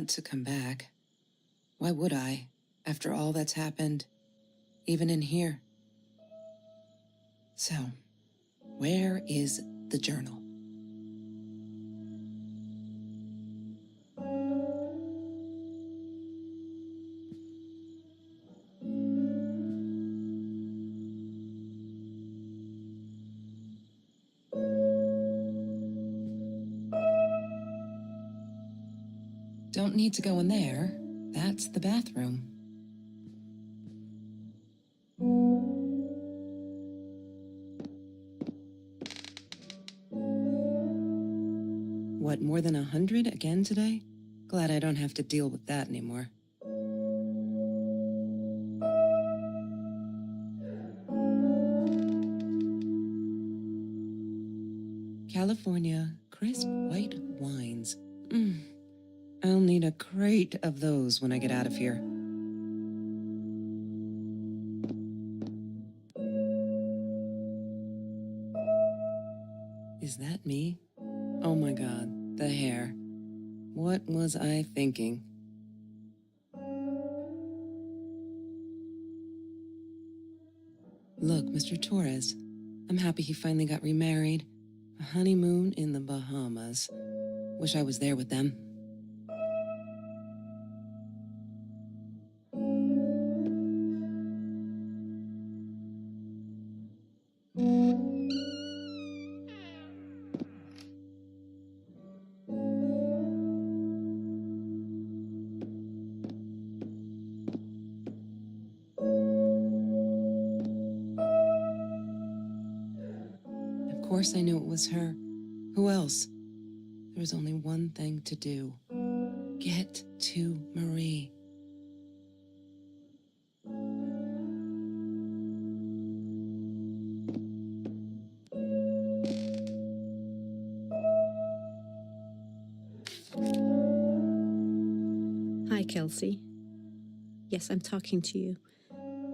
want to come back. Why would I, after all that's happened, even in here? So, where is the journal? Don't need to go in there. That's the bathroom. What, more than 100 again today? Glad I don't have to deal with that anymore. California crisp white wines. I'll need a crate of those when I get out of here. Is that me? Oh my God, the hair. What was I thinking? Look, Mr. Torres, I'm happy he finally got remarried. A honeymoon in the Bahamas. Wish I was there with them. Of course I knew it was her. Who else? There was only one thing to do. Get to Marie. Hi, Kelsey. Yes, I'm talking to you.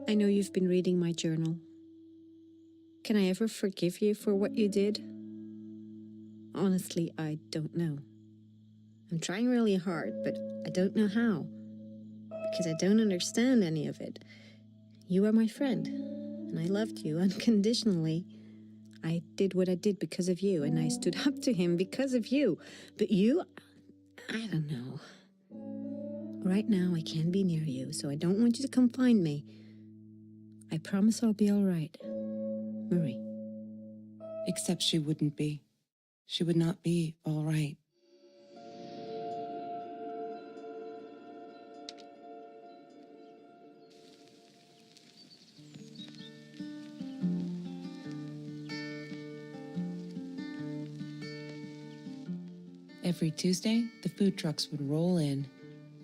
I know you've been reading my journal. Can I ever forgive you for what you did? Honestly, I don't know. I'm trying really hard, but I don't know how. Because I don't understand any of it. You are my friend, and I loved you unconditionally. I did what I did because of you, and I stood up to him because of you. But you, I don't know. Right now, I can't be near you, so I don't want you to come find me. I promise I'll be all right. Marie. Except she wouldn't be. She would not be all right. Every Tuesday, the food trucks would roll in.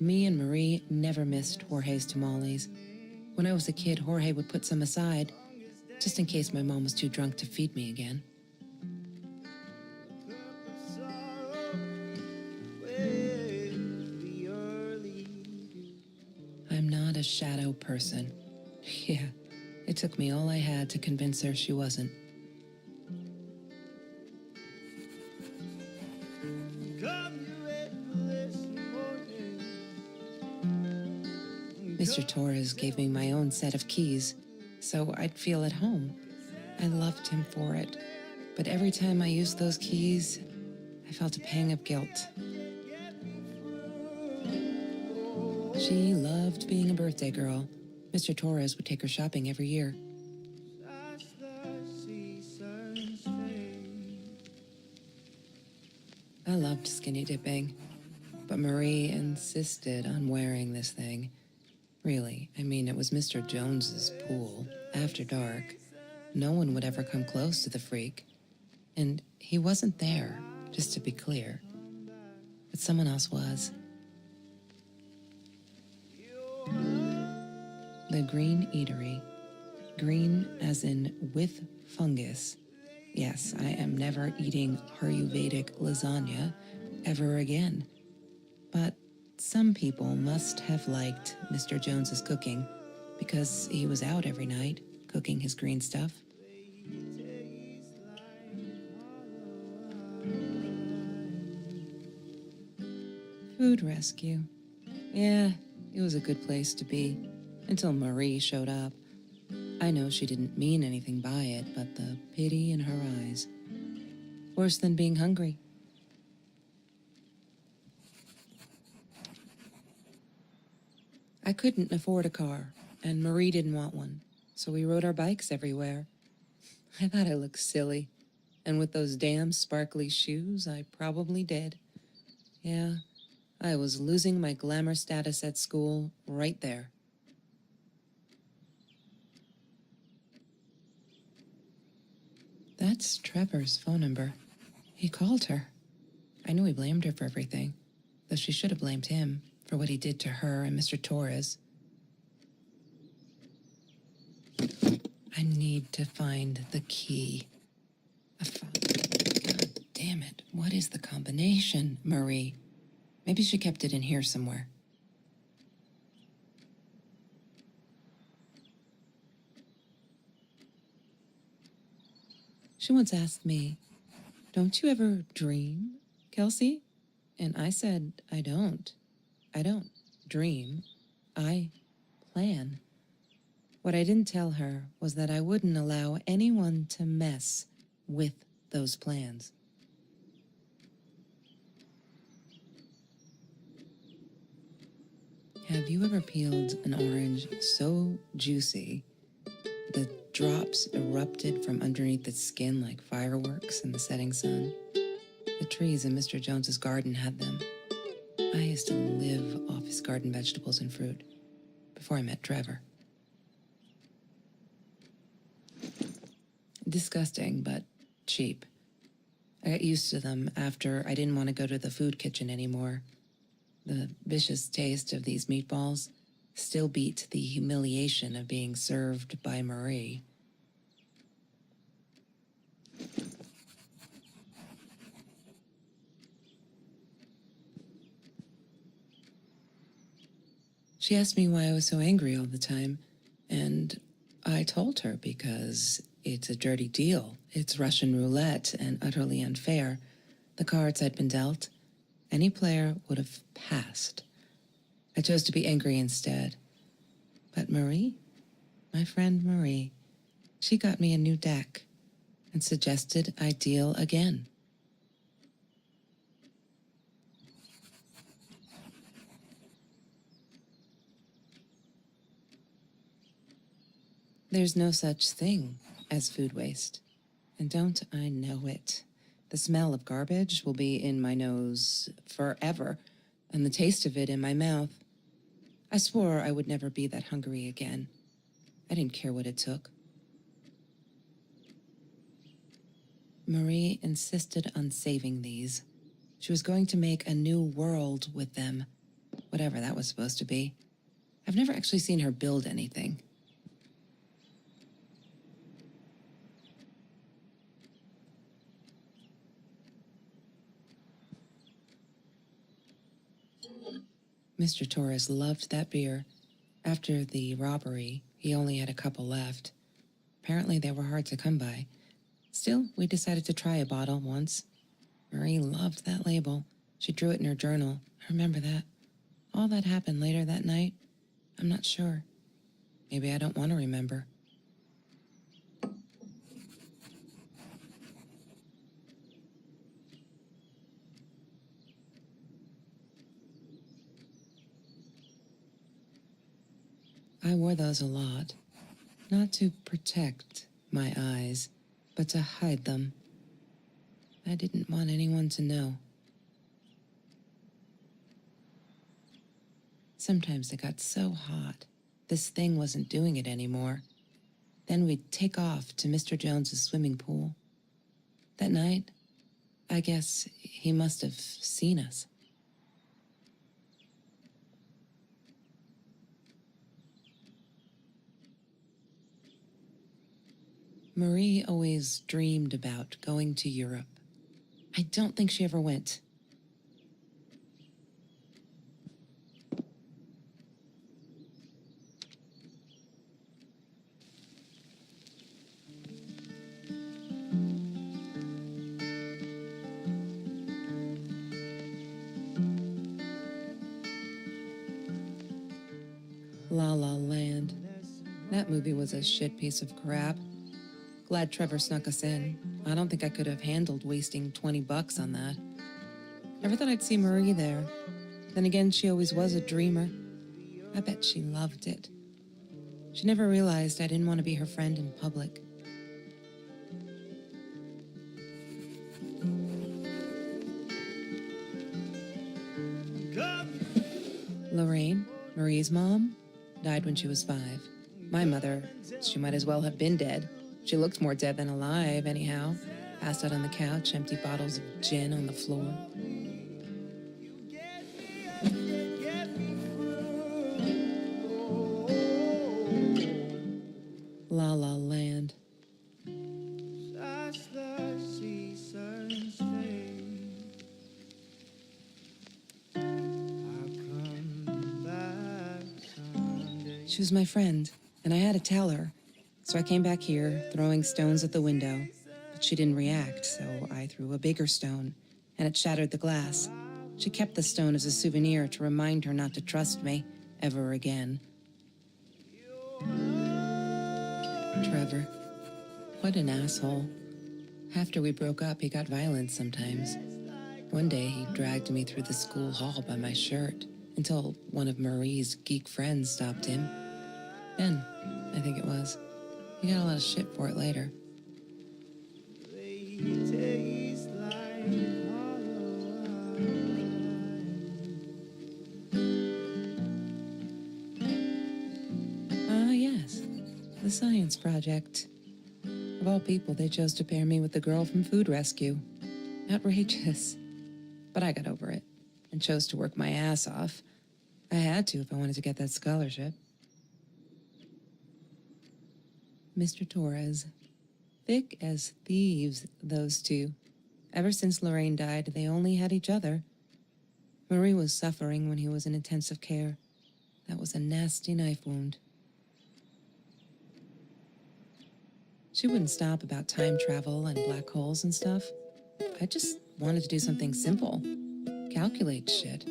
Me and Marie never missed Jorge's tamales. When I was a kid, Jorge would put some aside, just in case my mom was too drunk to feed me again. I'm not a shadow person. Yeah, it took me all I had to convince her she wasn't. Mr. Torres gave me my own set of keys, so I'd feel at home. I loved him for it, but every time I used those keys, I felt a pang of guilt. She loved being a birthday girl. Mr. Torres would take her shopping every year. I loved skinny dipping, but Marie insisted on wearing this thing. Really, I mean, it was Mr. Jones's pool, after dark. No one would ever come close to the freak. And he wasn't there, just to be clear. But someone else was. The Green Eatery. Green as in with fungus. Yes, I am never eating Ayurvedic lasagna ever again. But some people must have liked Mr. Jones's cooking because he was out every night cooking his green stuff. Food rescue. Yeah, it was a good place to be, until Marie showed up. I know she didn't mean anything by it, but the pity in her eyes. Worse than being hungry. I couldn't afford a car, and Marie didn't want one, so we rode our bikes everywhere. I thought I looked silly, and with those damn sparkly shoes, I probably did. Yeah, I was losing my glamour status at school right there. That's Trevor's phone number. He called her. I knew he blamed her for everything, though she should have blamed him for what he did to her and Mr. Torres. I need to find the key. God damn it. What is the combination, Marie? Maybe she kept it in here somewhere. She once asked me, "Don't you ever dream, Kelsey?" And I said, I don't. I don't dream. I plan. What I didn't tell her was that I wouldn't allow anyone to mess with those plans. Have you ever peeled an orange so juicy the drops erupted from underneath its skin like fireworks in the setting sun? The trees in Mr. Jones's garden had them. I used to live off his garden vegetables and fruit before I met Trevor. Disgusting, but cheap. I got used to them after I didn't want to go to the food kitchen anymore. The vicious taste of these meatballs still beat the humiliation of being served by Marie. She asked me why I was so angry all the time, and I told her because it's a dirty deal. It's Russian roulette and utterly unfair. The cards I'd been dealt, any player would have passed. I chose to be angry instead. But Marie, my friend Marie, she got me a new deck and suggested I deal again. There's no such thing as food waste. And don't I know it? The smell of garbage will be in my nose forever, and the taste of it in my mouth. I swore I would never be that hungry again. I didn't care what it took. Marie insisted on saving these. She was going to make a new world with them, whatever that was supposed to be. I've never actually seen her build anything. Mr. Torres loved that beer. After the robbery, he only had a couple left. Apparently they were hard to come by. Still, we decided to try a bottle once. Marie loved that label. She drew it in her journal. I remember that. All that happened later that night, I'm not sure. Maybe I don't want to remember. I wore those a lot. Not to protect my eyes, but to hide them. I didn't want anyone to know. Sometimes it got so hot, this thing wasn't doing it anymore. Then we'd take off to Mr. Jones's swimming pool. That night, I guess he must have seen us. Marie always dreamed about going to Europe. I don't think she ever went. La La Land. That movie was a shit piece of crap. Glad Trevor snuck us in. I don't think I could have handled wasting $20 on that. Never thought I'd see Marie there. Then again, she always was a dreamer. I bet she loved it. She never realized I didn't want to be her friend in public. Lorraine, Marie's mom, died when she was 5. My mother, she might as well have been dead. She looked more dead than alive, anyhow. Passed out on the couch, empty bottles of gin on the floor. La La Land. She was my friend, and I had to tell her. So I came back here, throwing stones at the window, but she didn't react, so I threw a bigger stone, and it shattered the glass. She kept the stone as a souvenir to remind her not to trust me ever again. Trevor. What an asshole. After we broke up, he got violent sometimes. One day, he dragged me through the school hall by my shirt until one of Marie's geek friends stopped him. Ben, I think it was. He got a lot of shit for it later. Yes. The science project. Of all people, they chose to pair me with the girl from Food Rescue. Outrageous. But I got over it and chose to work my ass off. I had to if I wanted to get that scholarship. Mr. Torres. Thick as thieves, those two. Ever since Lorraine died, they only had each other. Marie was suffering when he was in intensive care. That was a nasty knife wound. She wouldn't stop about time travel and black holes and stuff. I just wanted to do something simple. Calculate shit.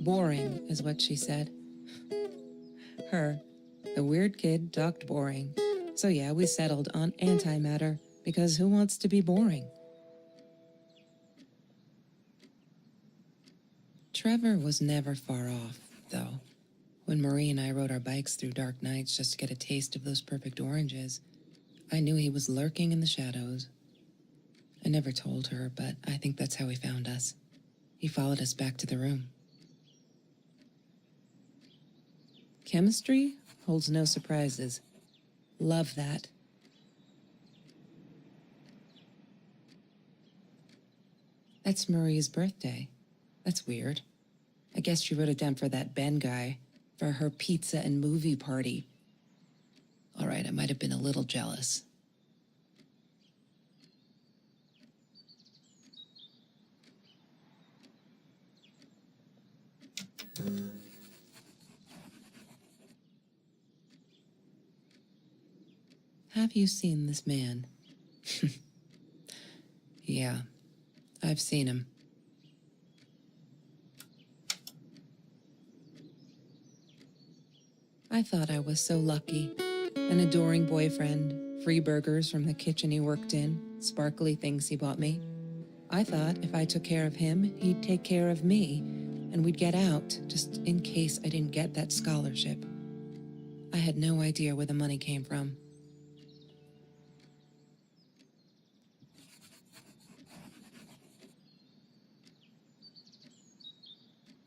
Boring, is what she said. Her, the weird kid, talked boring. So yeah, we settled on antimatter, because who wants to be boring? Trevor was never far off, though. When Marie and I rode our bikes through dark nights just to get a taste of those perfect oranges, I knew he was lurking in the shadows. I never told her, but I think that's how he found us. He followed us back to the room. Chemistry holds no surprises. Love that. That's Marie's birthday. That's weird. I guess she wrote it down for that Ben guy, for her pizza and movie party. All right, I might have been a little jealous. Have you seen this man? Yeah, I've seen him. I thought I was so lucky. An adoring boyfriend, free burgers from the kitchen he worked in, sparkly things he bought me. I thought if I took care of him, he'd take care of me, and we'd get out, just in case I didn't get that scholarship. I had no idea where the money came from.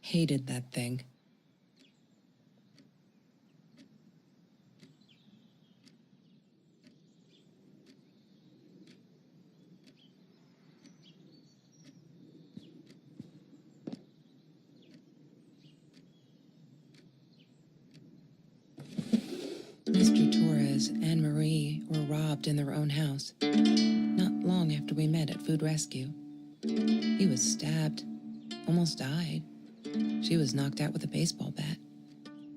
Hated that thing. Mr. Torres and Marie were robbed in their own house, not long after we met at Food Rescue. He was stabbed, almost died. She was knocked out with a baseball bat.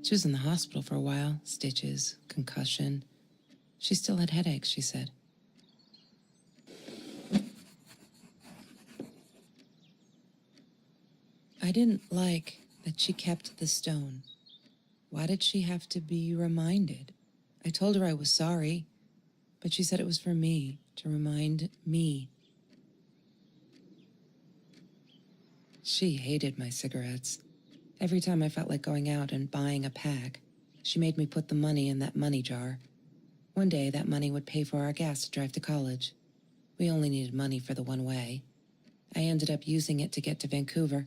She was in the hospital for a while, stitches, concussion. She still had headaches, she said. I didn't like that she kept the stone. Why did she have to be reminded? I told her I was sorry, but she said it was for me, to remind me. She hated my cigarettes. Every time I felt like going out and buying a pack, she made me put the money in that money jar. One day, that money would pay for our gas to drive to college. We only needed money for the one way. I ended up using it to get to Vancouver.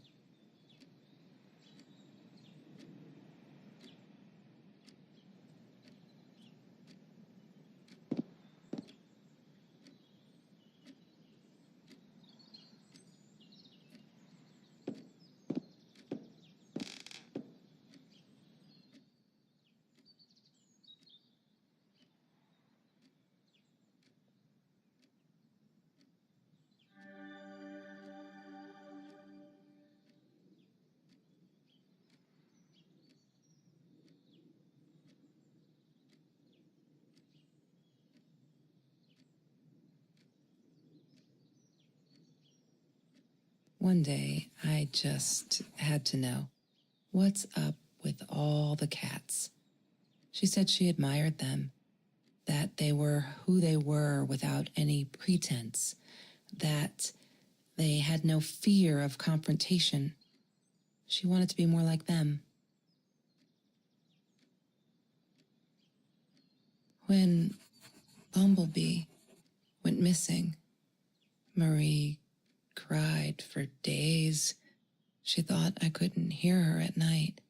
One day, I just had to know, what's up with all the cats? She said she admired them, that they were who they were without any pretense, that they had no fear of confrontation. She wanted to be more like them. When Bumblebee went missing, Marie cried for days. She thought I couldn't hear her at night.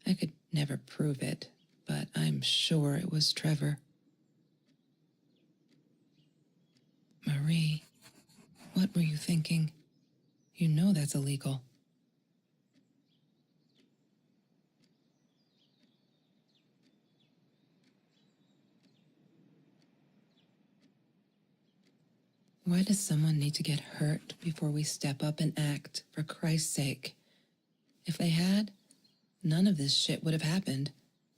I could never prove it, but I'm sure it was Trevor. Marie, what were you thinking? You know that's illegal. Why does someone need to get hurt before we step up and act, for Christ's sake? If they had, none of this shit would have happened,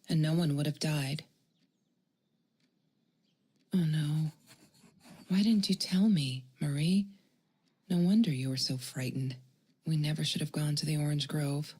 and no one would have died. Oh no. Why didn't you tell me, Marie? No wonder you were so frightened. We never should have gone to the Orange Grove.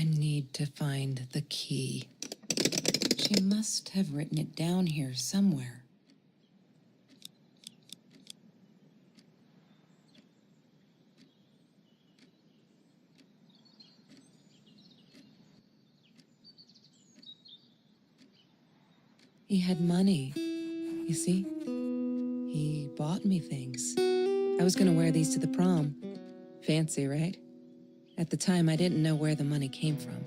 I need to find the key. She must have written it down here somewhere. He had money. You see? He bought me things. I was gonna wear these to the prom. Fancy, right? At the time, I didn't know where the money came from.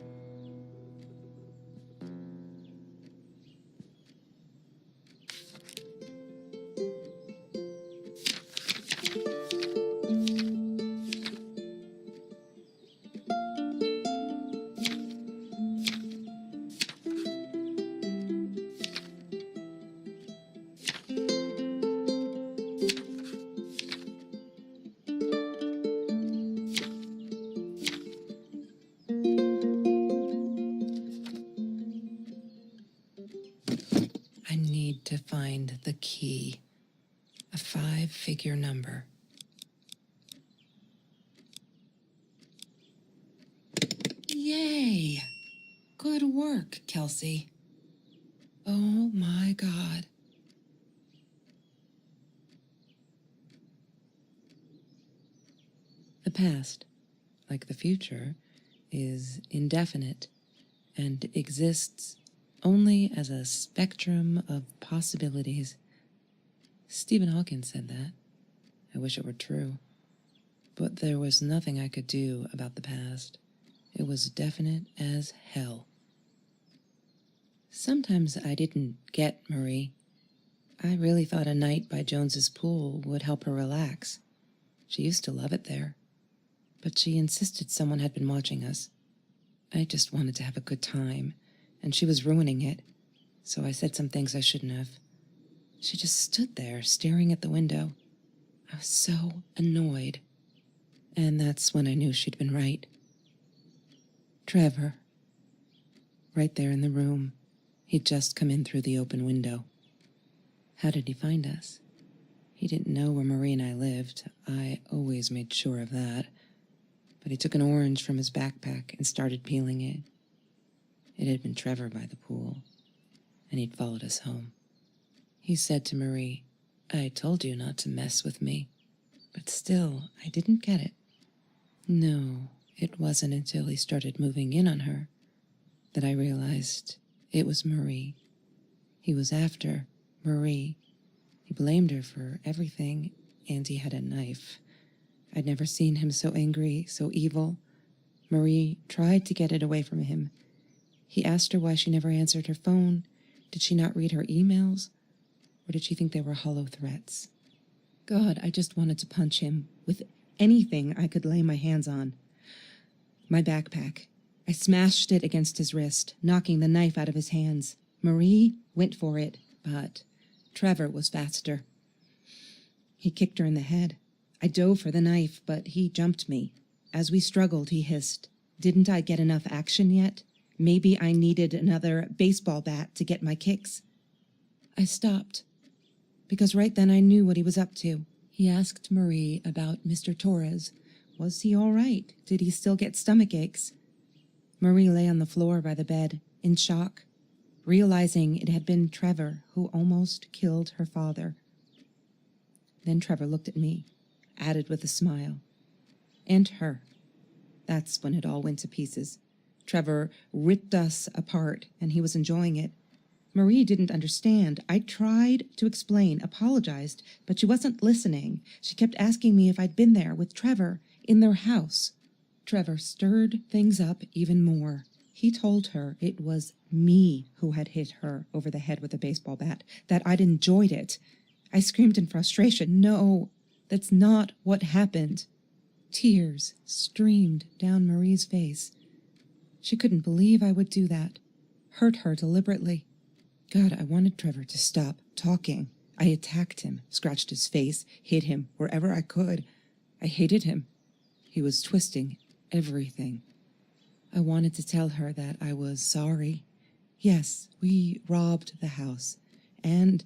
I need to find the key. A 5-figure number. Yay! Good work, Kelsey. Oh my God. The past, like the future, is indefinite and exists only as a spectrum of possibilities. Stephen Hawking said that. I wish it were true. But there was nothing I could do about the past. It was definite as hell. Sometimes I didn't get Marie. I really thought a night by Jones's pool would help her relax. She used to love it there. But she insisted someone had been watching us. I just wanted to have a good time, and she was ruining it, so I said some things I shouldn't have. She just stood there, staring at the window. I was so annoyed. And that's when I knew she'd been right. Trevor. Right there in the room. He'd just come in through the open window. How did he find us? He didn't know where Marie and I lived. I always made sure of that. But he took an orange from his backpack and started peeling it. It had been Trevor by the pool, and he'd followed us home. He said to Marie, "I told you not to mess with me." But still, I didn't get it. No, it wasn't until he started moving in on her that I realized it was Marie. He was after Marie. He blamed her for everything, and he had a knife. I'd never seen him so angry, so evil. Marie tried to get it away from him. He asked her why she never answered her phone. Did she not read her emails? Or did she think they were hollow threats? God, I just wanted to punch him with anything I could lay my hands on. My backpack. I smashed it against his wrist, knocking the knife out of his hands. Marie went for it, but Trevor was faster. He kicked her in the head. I dove for the knife, but he jumped me. As we struggled, he hissed, "Didn't I get enough action yet? Maybe I needed another baseball bat to get my kicks." I stopped, because right then I knew what he was up to. He asked Marie about Mr. Torres. Was he all right? Did he still get stomach aches? Marie lay on the floor by the bed, in shock, realizing it had been Trevor who almost killed her father. Then Trevor looked at me, added with a smile. And her. That's when it all went to pieces. Trevor ripped us apart, and he was enjoying it. Marie didn't understand. I tried to explain, apologized, but she wasn't listening. She kept asking me if I'd been there with Trevor, in their house. Trevor stirred things up even more. He told her it was me who had hit her over the head with a baseball bat, that I'd enjoyed it. I screamed in frustration. No, that's not what happened. Tears streamed down Marie's face. She couldn't believe I would do that. Hurt her deliberately. God, I wanted Trevor to stop talking. I attacked him, scratched his face, hit him wherever I could. I hated him. He was twisting everything. I wanted to tell her that I was sorry. Yes, we robbed the house, and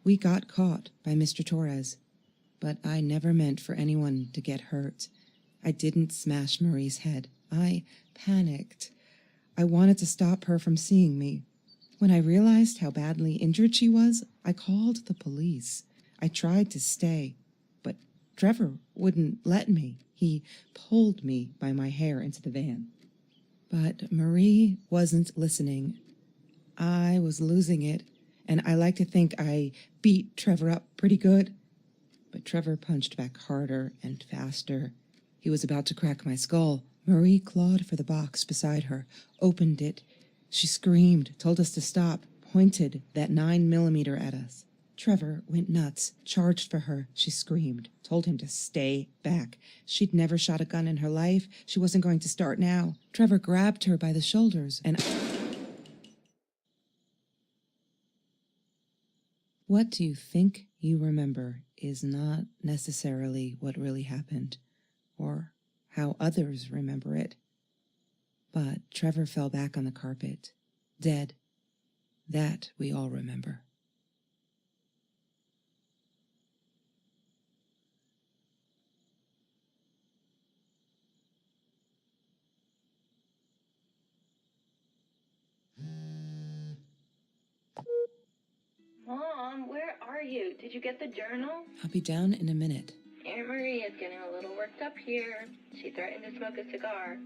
we got caught by Mr. Torres. But I never meant for anyone to get hurt. I didn't smash Marie's head. I panicked. I wanted to stop her from seeing me. When I realized how badly injured she was, I called the police. I tried to stay, but Trevor wouldn't let me. He pulled me by my hair into the van. But Marie wasn't listening. I was losing it, and I like to think I beat Trevor up pretty good. But Trevor punched back harder and faster. He was about to crack my skull. Marie clawed for the box beside her, opened it. She screamed, told us to stop, pointed that 9mm at us. Trevor went nuts, charged for her. She screamed, told him to stay back. She'd never shot a gun in her life. She wasn't going to start now. Trevor grabbed her by the shoulders and... What do you think you remember is not necessarily what really happened, or how others remember it. But Trevor fell back on the carpet, dead. That we all remember. Mom, where are you? Did you get the journal? I'll be down in a minute. Aunt Marie is getting a little worked up here. She threatened to smoke a cigar.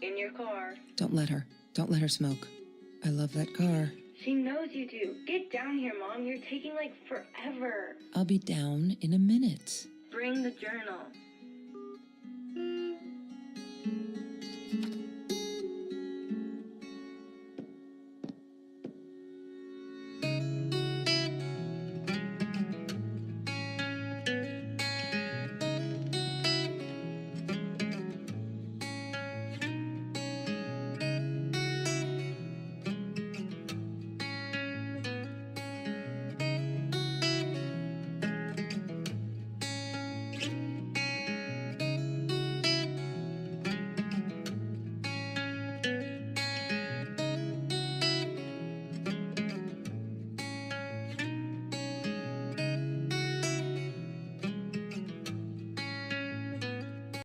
In your car. Don't let her. Don't let her smoke. I love that car. She knows you do. Get down here, Mom. You're taking, like, forever. I'll be down in a minute. Bring the journal.